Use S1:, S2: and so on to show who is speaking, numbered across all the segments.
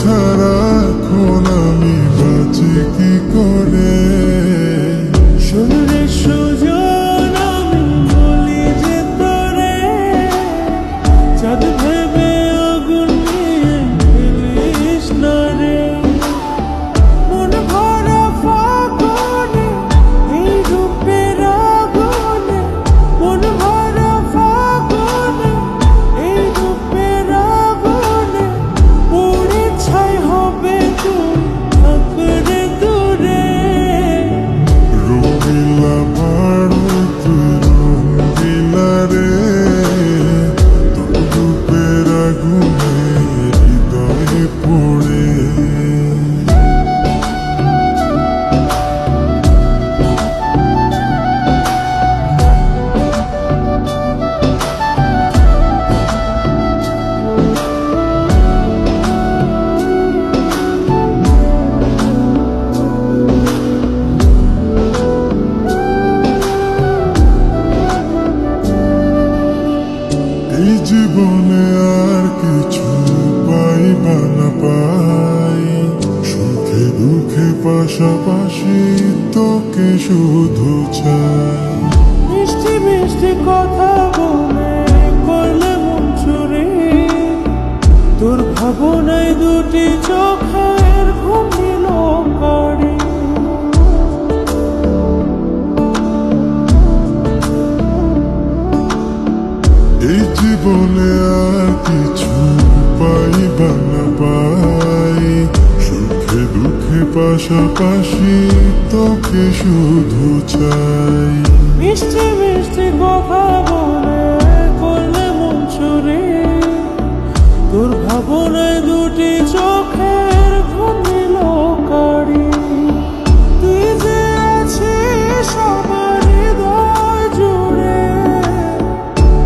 S1: ছাড়া এখন আমি বাঁচি কি করে?
S2: শরীরে সুজন আমি বলি যে তোরে, চাঁদ ভেবে আগুন নিয়ে ফেলিস না রে। মন ভরা ফাগুনে এই রূপের আগুনে, মন ভরা ফাগুনে এই রূপের আগুনে, পুড়ে ছাই হবে তুই থাকরে দূরে।
S1: রঙিলা বাড়ো তুই রঙিলা রে, তোর রূপের আগুনে হৃদয়ে পড়ে। এই জীবনে আর কিছু পাইবা না পাই, সুখে দুঃখে পাশাপাশি তোকে শুধু চাই।
S2: মিষ্টি মিষ্টি কথা বলে করলে মন চুরি, তোর ভাবনায় দুটি চোখের ঘুম দিল কারি।
S1: এই জীবনে আর কিছু পাইবা না পাই, সুখে দুঃখে পাশাপাশি তোকে শুধু চাই।
S2: মিষ্টি মিষ্টি কথা বলে করলে মন চুরি, তোর ভাবনায় দুটি চোখের ঘুম দিল কারি। তুই যে আছিস আমার হৃদয় জুড়ে,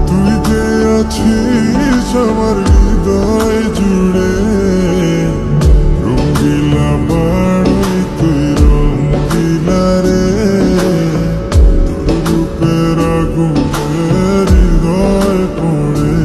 S1: তুই যে আছিস আমার হৃদয় জুড়ে। রঙিলা বাড়োই তুই রঙিলা রে, তোর রূপের আগুনে হৃদয় পড়ে।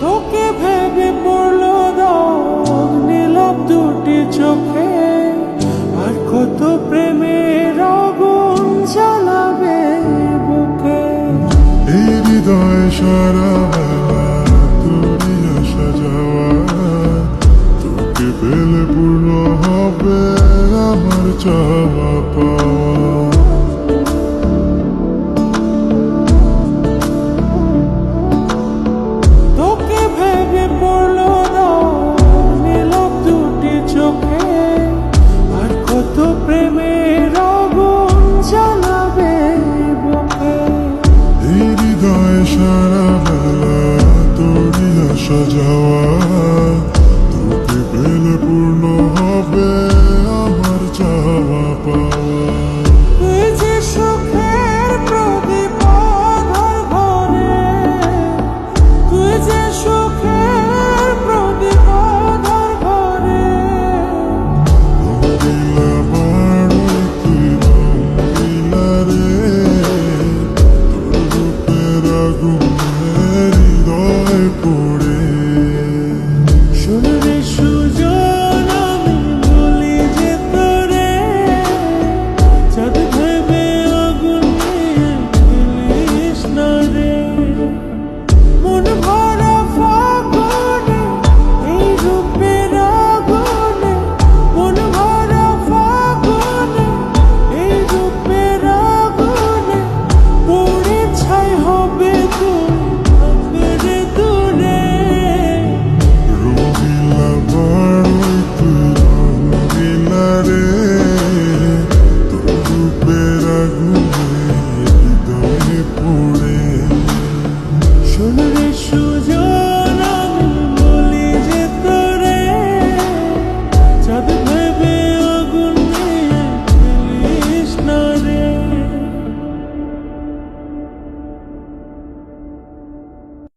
S2: তোকে ভেবে পড়লো দাগ নীলাভ দুটি চোখে, আর কত প্রেমের আগুন জ্বালাবে বুকে।
S1: এই হৃদয় সারা বেলা তোরই আসা যাওয়া, তোকে পেলে পূর্ণ হবে আমার চাওয়া পাওয়া।
S2: তোকে ভেবে পড়লো দাগ নীলাভ দুটি চোখে, আর কত প্রেমের আগুন জ্বালাবে বুকে।
S1: এই হৃদয় সারা বেলা তোরই আসা যাওয়া, তোকে পেলে পূর্ণ হবে আমার চাওয়া পাওয়া।
S2: তুই যে সুখের প্রদীপ আঁধার ঘরে, তুই যে সুখের প্রদীপ আঁধার ঘরে।
S1: রঙিলা বাড়োই তুই রঙিলা রে, তোর রূপের আগুনে হৃদয় পড়ে।
S2: শরীরে সুজন আমি বলি যে তোরে, চাঁদ ভেবে আগুন নিয়ে ফেলিস না রে। মন ভরা ফাগুনে এই রূপের আগুনে, মন ভরা ফাগুনে এই রূপের আগুনে, পুড়ে ছাই হবে তুই থাকরে দূরে।
S1: রঙিলা বাড়োই তুই রঙিলা রে, তোর রূপের আগুনে